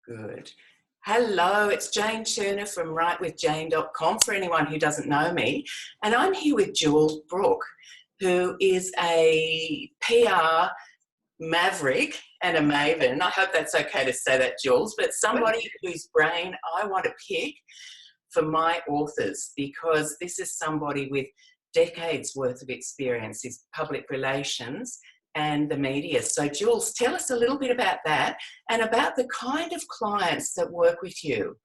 Good. Hello, it's Jane Turner from writewithjane.com for anyone who doesn't know me. And I'm here with Jules Brooke, who is a PR maverick and a maven. I hope that's okay to say that, Jules, but somebody whose brain I want to pick for my authors, because this is somebody with decades worth of experience in public relations and the media. So Jules, tell us a little bit about that and about the kind of clients that work with you.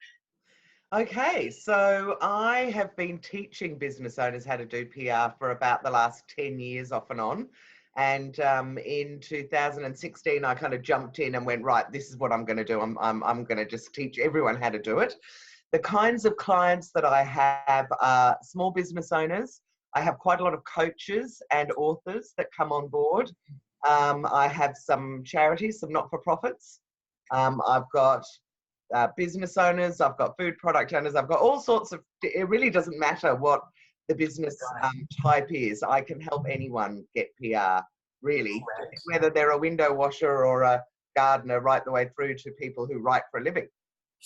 Okay, so I have been teaching business owners how to do PR for about the last 10 years off and on. And in 2016, I kind of jumped in and went, right, this is what I'm going to do. I'm going to just teach everyone how to do it. The kinds of clients that I have are small business owners. I have quite a lot of coaches and authors that come on board. I have some charities, some not-for-profits. I've got business owners, I've got food product owners, I've got all sorts of, it really doesn't matter what the business type is. I can help anyone get PR, really, whether they're a window washer or a gardener, right the way through to people who write for a living.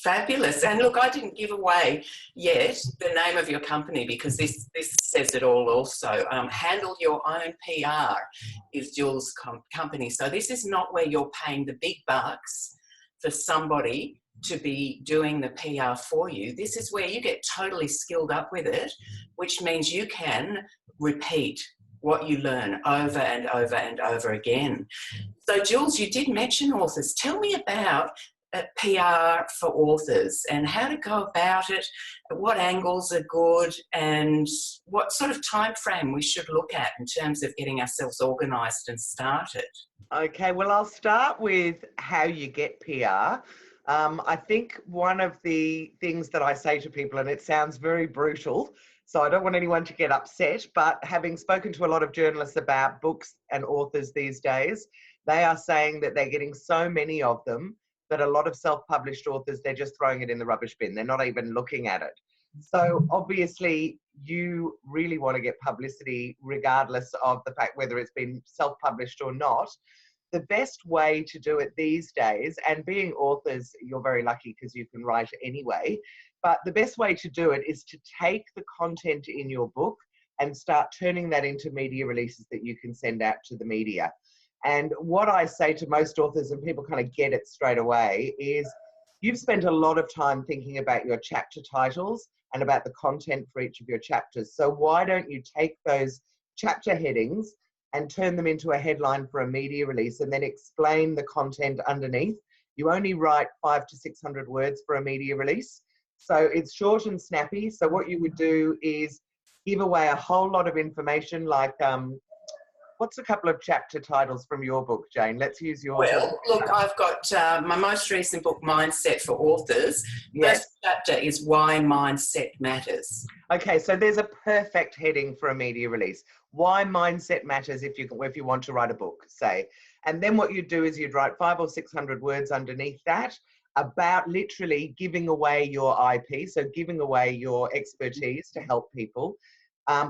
Fabulous. And look, I didn't give away yet the name of your company because this says it all also. Handle Your Own PR is Jules' company. So this is not where you're paying the big bucks for somebody to be doing the PR for you. This is where you get totally skilled up with it, which means you can repeat what you learn over and over and over again. So Jules, you did mention authors. Tell me about PR for authors and how to go about it, what angles are good and what sort of time frame we should look at in terms of getting ourselves organised and started. Okay, well, I'll start with how you get PR. I think one of the things that I say to people, and it sounds very brutal, so I don't want anyone to get upset, but having spoken to a lot of journalists about books and authors these days, they are saying that they're getting so many of them that a lot of self-published authors, they're just throwing it in the rubbish bin. They're not even looking at it. So obviously you really want to get publicity regardless of the fact whether it's been self-published or not. The best way to do it these days, and being authors, you're very lucky because you can write anyway, but the best way to do it is to take the content in your book and start turning that into media releases that you can send out to the media. And what I say to most authors, and people kind of get it straight away, is you've spent a lot of time thinking about your chapter titles and about the content for each of your chapters. So why don't you take those chapter headings and turn them into a headline for a media release and then explain the content underneath? You only write 500 to 600 words for a media release. So it's short and snappy. So what you would do is give away a whole lot of information, like, what's a couple of chapter titles from your book, Jane? Let's use your Well, look, I've got my most recent book, Mindset for Authors. Yes. First chapter is Why Mindset Matters. Okay, so there's a perfect heading for a media release. Why mindset matters if you want to write a book, say. And then what you'd do is you'd write 500 or 600 words underneath that about literally giving away your IP, so giving away your expertise to help people.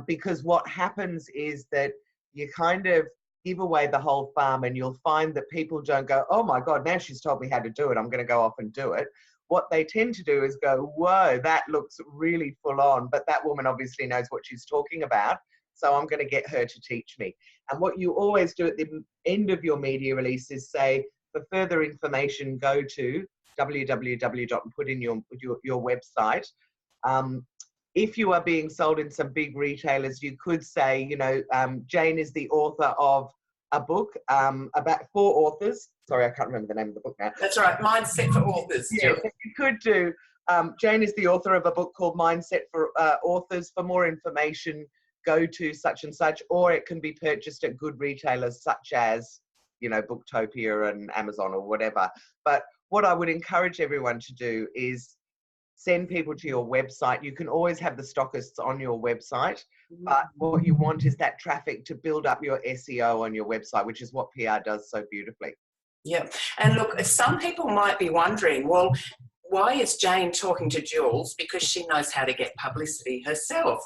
Because what happens is that you kind of give away the whole farm and you'll find that people don't go, oh my God, now she's told me how to do it, I'm going to go off and do it. What they tend to do is go, whoa, that looks really full on, but that woman obviously knows what she's talking about, so I'm going to get her to teach me. And what you always do at the end of your media release is say, for further information, go to www. and put in your website. If you are being sold in some big retailers, you could say, you know, Jane is the author of a book about 4 authors. Sorry, I can't remember the name of the book now. That's right, Mindset for Authors. Yeah, you could do, Jane is the author of a book called Mindset for Authors. For more information, go to such and such, or it can be purchased at good retailers such as, you know, Booktopia and Amazon or whatever. But what I would encourage everyone to do is send people to your website. You can always have the stockists on your website, but what you want is that traffic to build up your SEO on your website, which is what PR does so beautifully. Yeah. And look, some people might be wondering, well, why is Jane talking to Jules? Because she knows how to get publicity herself.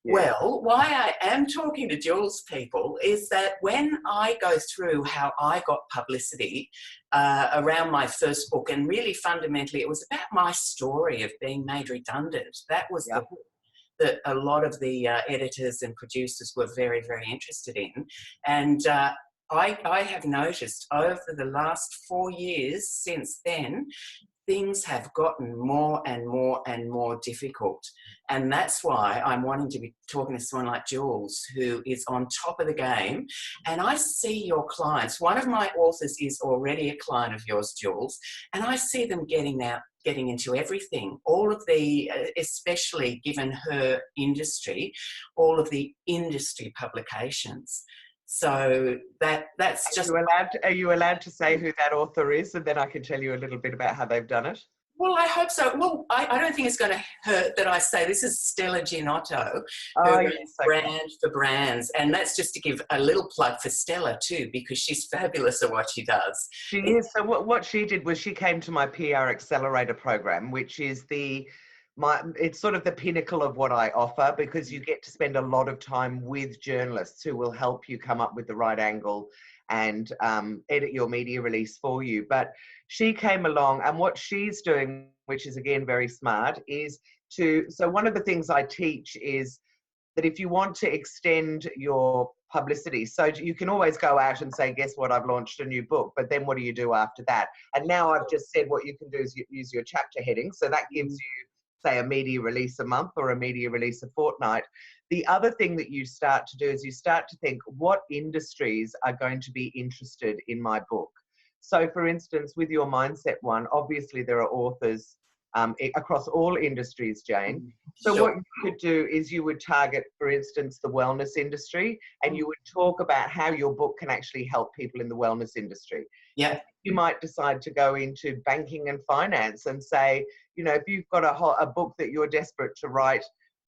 Yeah. Well, why I am talking to Jules, people, is that when I go through how I got publicity around my first book, and really fundamentally it was about my story of being made redundant. That was the book that a lot of the editors and producers were very, very interested in. And I have noticed over the last 4 years since then, things have gotten more and more and more difficult. And that's why I'm wanting to be talking to someone like Jules, who is on top of the game. And I see your clients. One of my authors is already a client of yours, Jules, and I see them getting into everything. All of the, especially given her industry, all of the industry publications. So that's just... Are you allowed to say who that author is, and then I can tell you a little bit about how they've done it? Well, I hope so. Well, I don't think it's going to hurt that I say this is Stella Gianotto, Oh, who yes, Brand for Brands. And that's just to give a little plug for Stella too, because she's fabulous at what she does. She is. So what she did was she came to my PR Accelerator program, which is it's sort of the pinnacle of what I offer, because you get to spend a lot of time with journalists who will help you come up with the right angle and edit your media release for you. But she came along, and what she's doing, which is again very smart, is so one of the things I teach is that if you want to extend your publicity, so you can always go out and say, guess what, I've launched a new book, but then what do you do after that? And now I've just said what you can do is use your chapter heading. So that gives you, say, a media release a month or a media release a fortnight. The other thing that you start to do is you start to think, what industries are going to be interested in my book? So for instance, with your mindset one, obviously there are authors across all industries, Jane. So what you could do is you would target, for instance, the wellness industry, and you would talk about how your book can actually help people in the wellness industry. Yeah. You might decide to go into banking and finance and say, you know, if you've got a book that you're desperate to write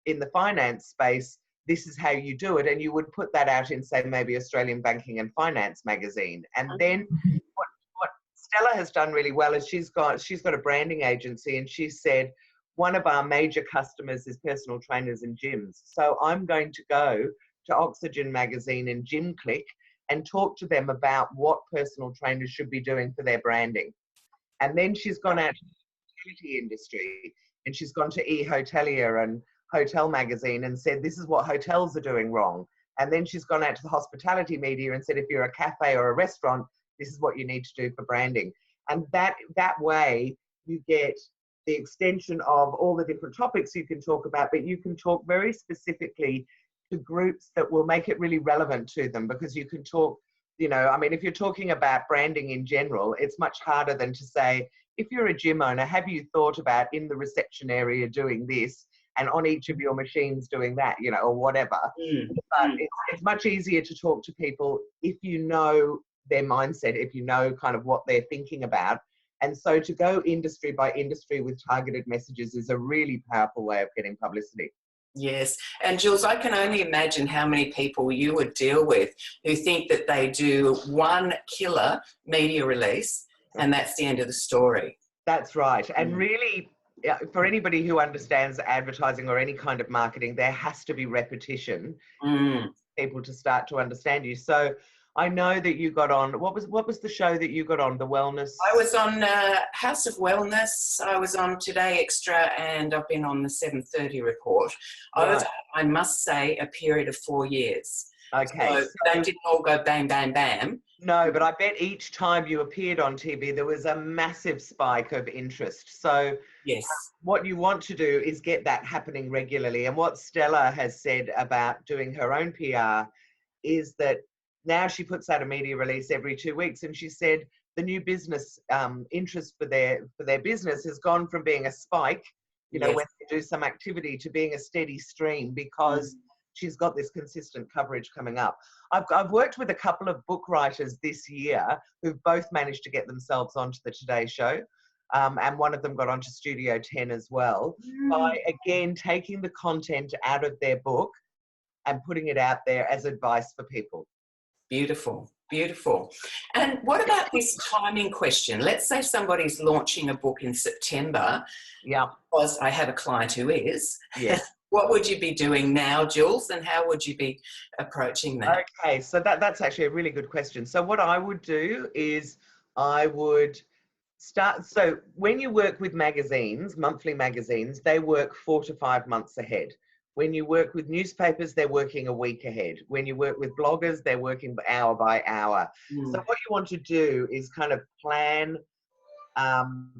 in the finance space, this is how you do it. And you would put that out in, say, maybe Australian Banking and Finance magazine. And then what Stella has done really well is she's got a branding agency, and she said, one of our major customers is personal trainers and gyms. So I'm going to go to Oxygen magazine and Gym Click and talk to them about what personal trainers should be doing for their branding. And then she's gone out to the hospitality industry, and she's gone to eHotelier and Hotel magazine and said, this is what hotels are doing wrong. And then she's gone out to the hospitality media and said, if you're a cafe or a restaurant, this is what you need to do for branding. And that way you get the extension of all the different topics you can talk about, but you can talk very specifically to groups that will make it really relevant to them, because you can talk, you know, I mean, if you're talking about branding in general, it's much harder than to say, if you're a gym owner, have you thought about in the reception area doing this and on each of your machines doing that, you know, or whatever. But it's much easier to talk to people if you know their mindset, if you know kind of what they're thinking about. And so to go industry by industry with targeted messages is a really powerful way of getting publicity. Yes. And Jules, I can only imagine how many people you would deal with who think that they do one killer media release and that's the end of the story. That's right. And really, for anybody who understands advertising or any kind of marketing, there has to be repetition for people to start to understand you. So I know that you got on, what was the show that you got on, the wellness? I was on House of Wellness, I was on Today Extra, and I've been on the 7:30 report. Over, I must say, a period of 4 years. Okay. So they didn't all go bang, bang, bam. No, but I bet each time you appeared on TV, there was a massive spike of interest. So yes, what you want to do is get that happening regularly. And what Stella has said about doing her own PR is that now she puts out a media release every 2 weeks. And she said the new business interest for their business has gone from being a spike, you know, when they do some activity, to being a steady stream, because she's got this consistent coverage coming up. I've worked with a couple of book writers this year who've both managed to get themselves onto the Today Show. And one of them got onto Studio 10 as well, by, again, taking the content out of their book and putting it out there as advice for people. Beautiful. Beautiful. And what about this timing question? Let's say somebody's launching a book in September. Yeah. Because I have a client who is. Yes. What would you be doing now, Jules, and how would you be approaching that? Okay, so that's actually a really good question. So what I would do is I would start. So when you work with magazines, monthly magazines, they work 4 to 5 months ahead. When you work with newspapers, they're working a week ahead. When you work with bloggers, they're working hour by hour. So what you want to do is kind of plan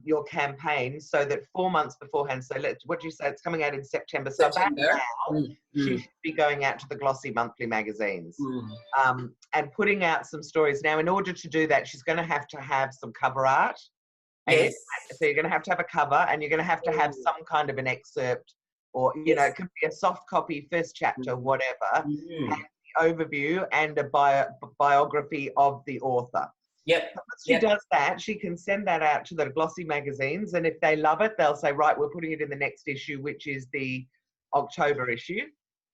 your campaign so that 4 months beforehand, so what do you say, it's coming out in September, so about now she should be going out to the glossy monthly magazines and putting out some stories. Now in order to do that, she's going to have some cover art. Yes. So you're going to have a cover, and you're going to have some kind of an excerpt, or you know, it could be a soft copy, first chapter, whatever, and the overview and a biography of the author. Yep. Once she does that, she can send that out to the glossy magazines, and if they love it, they'll say, right, we're putting it in the next issue, which is the October issue.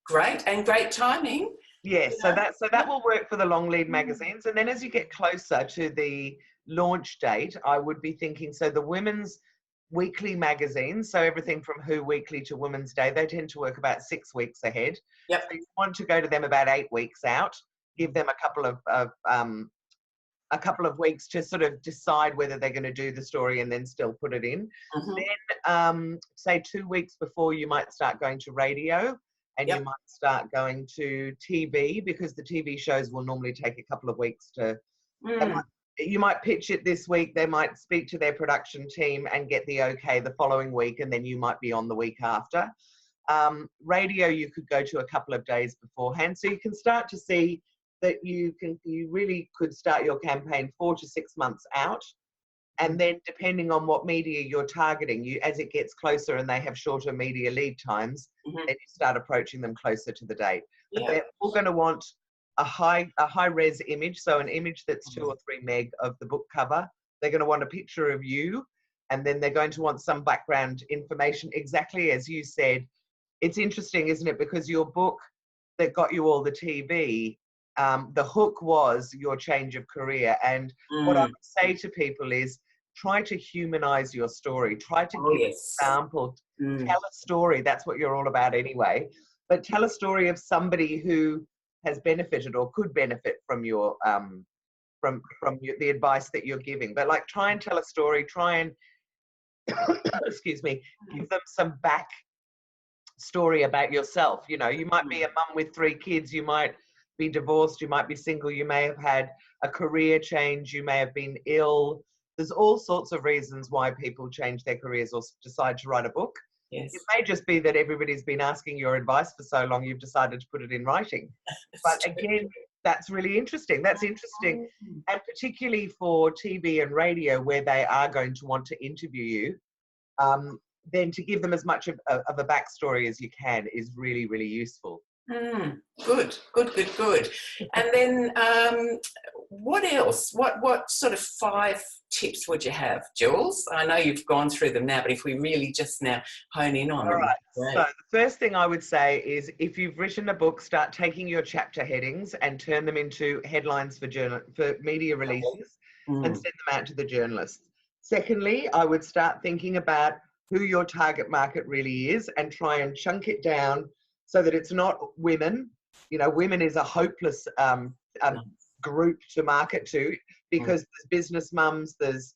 Great, and great timing. Yes, so that will work for the long lead magazines. And then as you get closer to the launch date, I would be thinking, so the women's weekly magazines, so everything from Who Weekly to Women's Day, they tend to work about 6 weeks ahead. Yep. So you want to go to them about 8 weeks out, give them a couple of weeks to sort of decide whether they're going to do the story and then still put it in. Then say 2 weeks before, you might start going to radio, and you might start going to TV, because the TV shows will normally take a couple of weeks to, you might pitch it this week, they might speak to their production team and get the okay the following week, and then you might be on the week after. Radio, you could go to a couple of days beforehand. So you can start to see that you really could start your campaign 4 to 6 months out. And then depending on what media you're targeting, as it gets closer and they have shorter media lead times, then you start approaching them closer to the date. But they're all going to want a high res image, so an image that's 2 or 3 meg of the book cover. They're going to want a picture of you, and then they're going to want some background information, exactly as you said. It's interesting, isn't it? Because your book that got you all the TV, the hook was your change of career. And what I would say to people is, try to humanize your story. Try to give an example. Tell a story. That's what you're all about anyway. But tell a story of somebody who has benefited or could benefit from your the advice that you're giving. But like, try and tell a story. Try and excuse me, give them some back story about yourself. You know, you might be a mum with 3 kids. You might be divorced, you might be single, you may have had a career change, you may have been ill. There's all sorts of reasons why people change their careers or decide to write a book. Yes. It may just be that everybody's been asking your advice for so long, you've decided to put it in writing. But again, that's really interesting. That's interesting. And particularly for TV and radio, where they are going to want to interview you, then to give them as much of a backstory as you can is really, really useful. Good. And then what else? What sort of 5 tips would you have, Jules? I know you've gone through them now, but if we really just now hone in on them. All right. So the first thing I would say is, if you've written a book, start taking your chapter headings and turn them into headlines for media releases and send them out to the journalists. Secondly, I would start thinking about who your target market really is and try and chunk it down so that it's not women. You know, women is a hopeless group to market to, because there's business mums, there's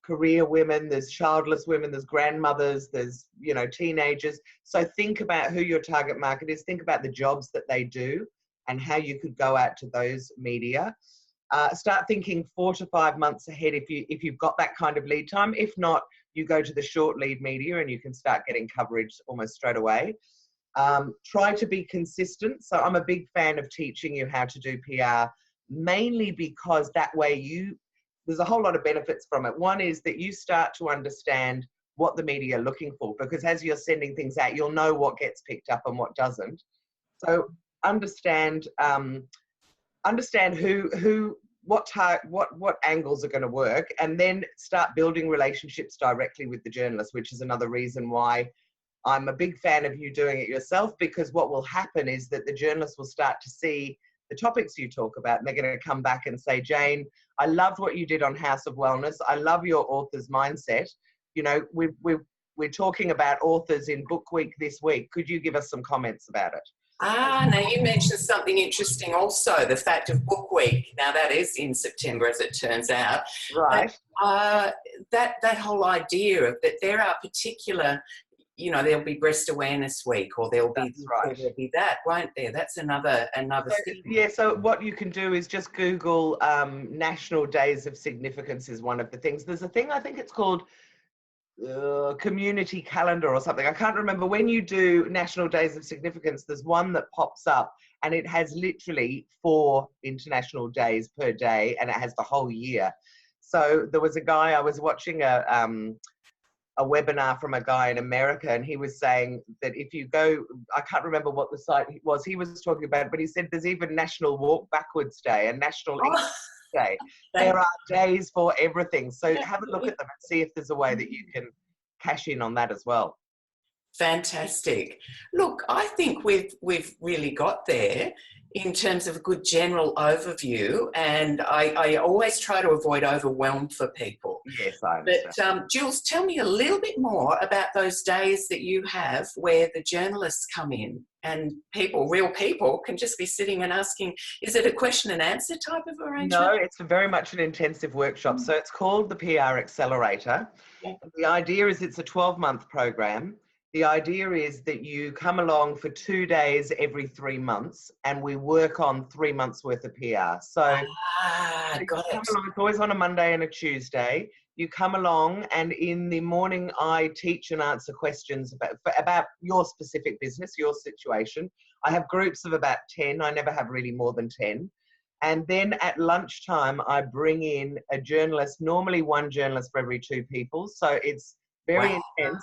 career women, there's childless women, there's grandmothers, there's, you know, teenagers. So think about who your target market is. Think about the jobs that they do and how you could go out to those media. Start thinking 4 to 5 months ahead if you've got that kind of lead time. If not, you go to the short lead media and you can start getting coverage almost straight away. Try to be consistent. So I'm a big fan of teaching you how to do PR, mainly because that way there's a whole lot of benefits from it. One is that you start to understand what the media are looking for, because as you're sending things out, you'll know what gets picked up and what doesn't. So understand what angles are going to work, and then start building relationships directly with the journalist, which is another reason why I'm a big fan of you doing it yourself, because what will happen is that the journalist will start to see the topics you talk about, and they're going to come back and say, Jane, I loved what you did on House of Wellness. I love your author's mindset. You know, we're talking about authors in Book Week this week. Could you give us some comments about it? Now you mentioned something interesting also, the fact of Book Week. Now that is in September, as it turns out. Right. But, that whole idea of that there are particular, you know, there'll be Breast Awareness Week, or there'll be that, won't there? That's another thing. Yeah, so what you can do is just Google National Days of Significance is one of the things. There's a thing, I think it's called community calendar or something. I can't remember. When you do National Days of Significance, there's one that pops up and it has literally 4 international days per day, and it has the whole year. So there was a guy, I was watching a webinar from a guy in America, and he was saying that if you go, I can't remember what the site was he was talking about, but he said there's even National Walk Backwards Day and National Day. There are days for everything. So have a look at them and see if there's a way that you can cash in on that as well. Fantastic. Look, I think we've really got there in terms of a good general overview, and I always try to avoid overwhelm for people. Yes, I understand. But Jules, tell me a little bit more about those days that you have where the journalists come in and real people can just be sitting and asking. Is it a question and answer type of arrangement? No, it's very much an intensive workshop. So it's called the PR Accelerator. Yeah. The idea is it's a 12-month program. The idea is that you come along for 2 days every 3 months, and we work on 3 months worth of PR. So got it. Along, it's always on a Monday and a Tuesday. You come along, and in the morning I teach and answer questions about your specific business, your situation. I have groups of about 10. I never have really more than 10. And then at lunchtime, I bring in a journalist, normally one journalist for every 2 people. So it's very intense.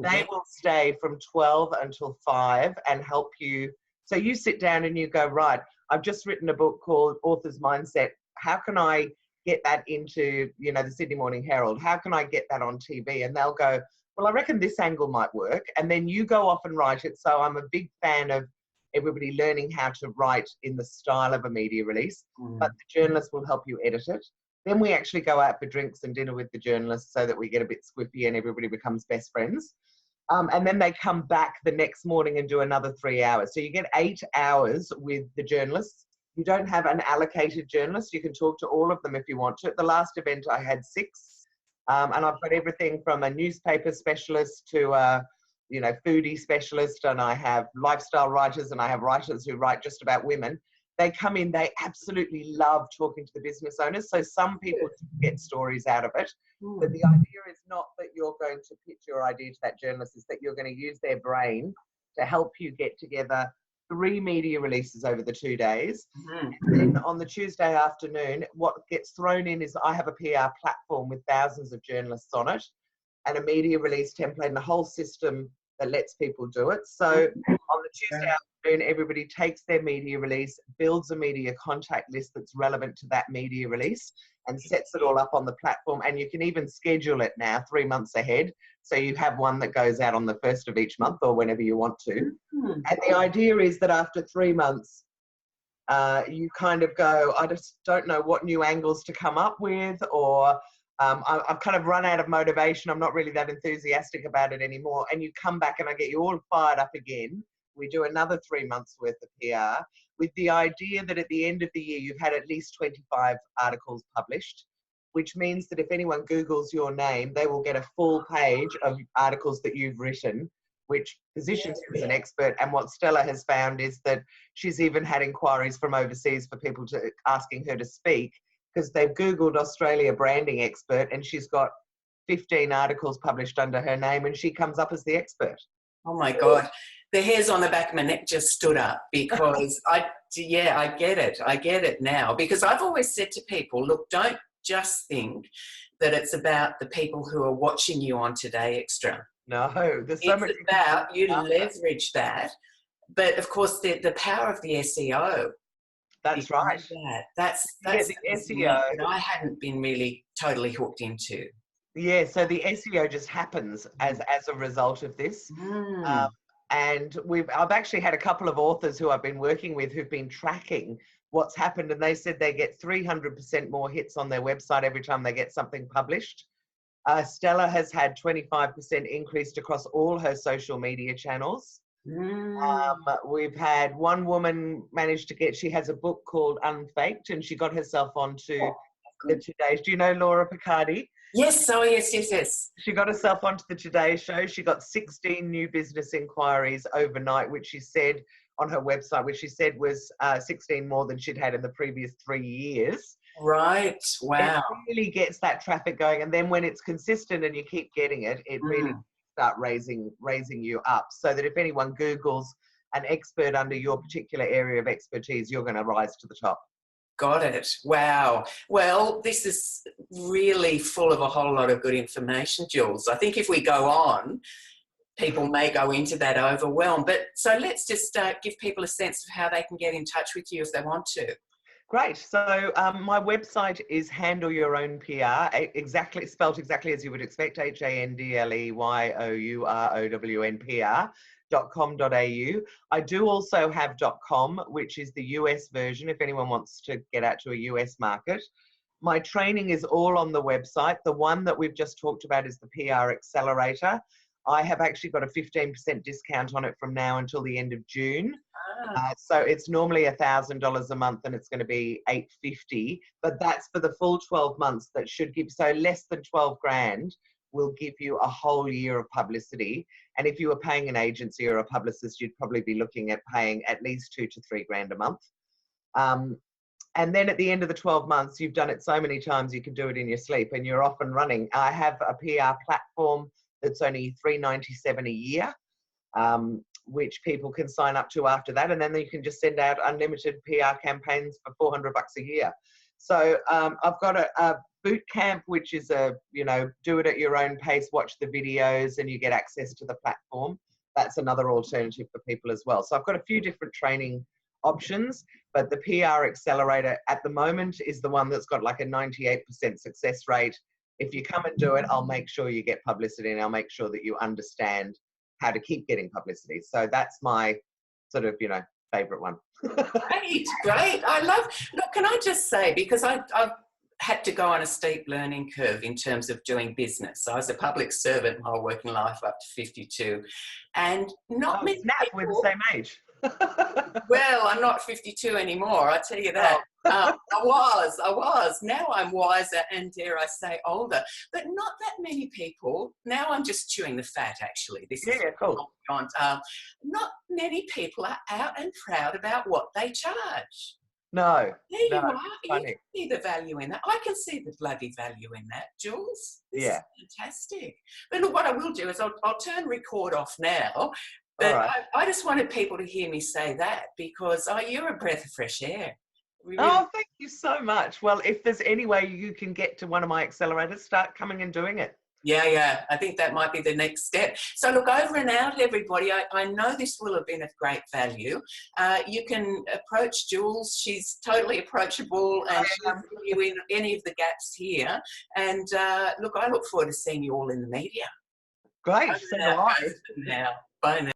They will stay from 12 until 5 and help you. So you sit down and you go, right, I've just written a book called Author's Mindset. How can I get that into, you know, the Sydney Morning Herald? How can I get that on TV? And they'll go, well, I reckon this angle might work. And then you go off and write it. So I'm a big fan of everybody learning how to write in the style of a media release, but the journalist will help you edit it. Then we actually go out for drinks and dinner with the journalists so that we get a bit squiffy and everybody becomes best friends. And then they come back the next morning and do another 3 hours. So you get 8 hours with the journalists. You don't have an allocated journalist. You can talk to all of them if you want to. At the last event, I had 6. And I've got everything from a newspaper specialist to a, you know, foodie specialist. And I have lifestyle writers, and I have writers who write just about women. They come in, they absolutely love talking to the business owners. So some people get stories out of it. But the idea is not that you're going to pitch your idea to that journalist, is that you're going to use their brain to help you get together 3 media releases over the 2 days. And then on the Tuesday afternoon, what gets thrown in is I have a PR platform with thousands of journalists on it, and a media release template, and a whole system that lets people do it. So on the Tuesday afternoon, everybody takes their media release, builds a media contact list that's relevant to that media release, and sets it all up on the platform. And you can even schedule it now 3 months ahead. So you have one that goes out on the 1st of each month or whenever you want to. And the idea is that after 3 months, you kind of go, I just don't know what new angles to come up with, or I've kind of run out of motivation. I'm not really that enthusiastic about it anymore. And you come back and I get you all fired up again. We do another 3 months worth of PR with the idea that at the end of the year, you've had at least 25 articles published, which means that if anyone Googles your name, they will get a full page of articles that you've written, which positions you as an expert. And what Stella has found is that she's even had inquiries from overseas for people asking her to speak, because they've Googled Australia branding expert, and she's got 15 articles published under her name, and she comes up as the expert. Oh my God. The hairs on the back of my neck just stood up, because I get it. I get it now, because I've always said to people, look, don't just think that it's about the people who are watching you on Today Extra. No, there's so much. It's about you leverage that. But of course, the power of the SEO. That's right. That's the SEO that I hadn't been really totally hooked into. Yeah, so the SEO just happens as a result of this. And I've actually had a couple of authors who I've been working with who've been tracking what's happened, and they said they get 300% more hits on their website every time they get something published. Stella has had 25% increased across all her social media channels. We've had one woman manage to get, she has a book called Unfaked, and she got herself onto the Today's. Do you know Laura Picardi? Yes, oh yes, yes, yes. She got herself onto the Today Show. She got 16 new business inquiries overnight, which she said on her website, which she said was 16 more than she'd had in the previous 3 years. Right, wow. It really gets that traffic going. And then when it's consistent and you keep getting it, it really start raising you up, so that if anyone Googles an expert under your particular area of expertise, you're going to rise to the top. Got it. Wow. Well, this is really full of a whole lot of good information, Jules. I think if we go on, people may go into that overwhelm. But so let's just give people a sense of how they can get in touch with you if they want to. Great. So my website is Handle Your Own PR, exactly spelt exactly as you would expect, handleyourowmpr.com.au. I do also have .com, which is the US version, if anyone wants to get out to a US market. My training is all on the website. The one that we've just talked about is the PR Accelerator. I have actually got a 15% discount on it from now until the end of June. So it's normally $1,000 a month, and it's going to be $850, but that's for the full 12 months. That should give, so less than 12 grand will give you a whole year of publicity. And if you were paying an agency or a publicist, you'd probably be looking at paying at least 2 to 3 grand a month. And then at the end of the 12 months, you've done it so many times, you can do it in your sleep and you're off and running. I have a PR platform that's only $397 a year. Which people can sign up to after that, and then you can just send out unlimited PR campaigns for $400 a year. So I've got a boot camp, which is do it at your own pace, watch the videos, and you get access to the platform. That's another alternative for people as well. So I've got a few different training options, but the PR Accelerator at the moment is the one that's got like a 98% success rate. If you come and do it, I'll make sure you get publicity, and I'll make sure that you understand how to keep getting publicity. So that's my sort of, favorite one. Great. I love, look, can I just say, because I've had to go on a steep learning curve in terms of doing business. I was a public servant my whole working life up to 52, and not many snap, people, we're the same age. Well, I'm not 52 anymore, I tell you that. I was. Now I'm wiser and, dare I say, older. But not that many people. Now I'm just chewing the fat, actually. This is cool. Not many people are out and proud about what they charge. No. There you are. You can see the value in that. I can see the bloody value in that, Jules. This is fantastic. But look, what I will do is I'll turn record off now. But I just wanted people to hear me say that, because you're a breath of fresh air. Really. Oh, thank you so much. Well, if there's any way you can get to one of my accelerators, start coming and doing it. Yeah. I think that might be the next step. So look, over and out, everybody. I know this will have been of great value. You can approach Jules. She's totally approachable, and she'll fill you in any of the gaps here. And look, I look forward to seeing you all in the media. Great. So do I. Now. Bye now.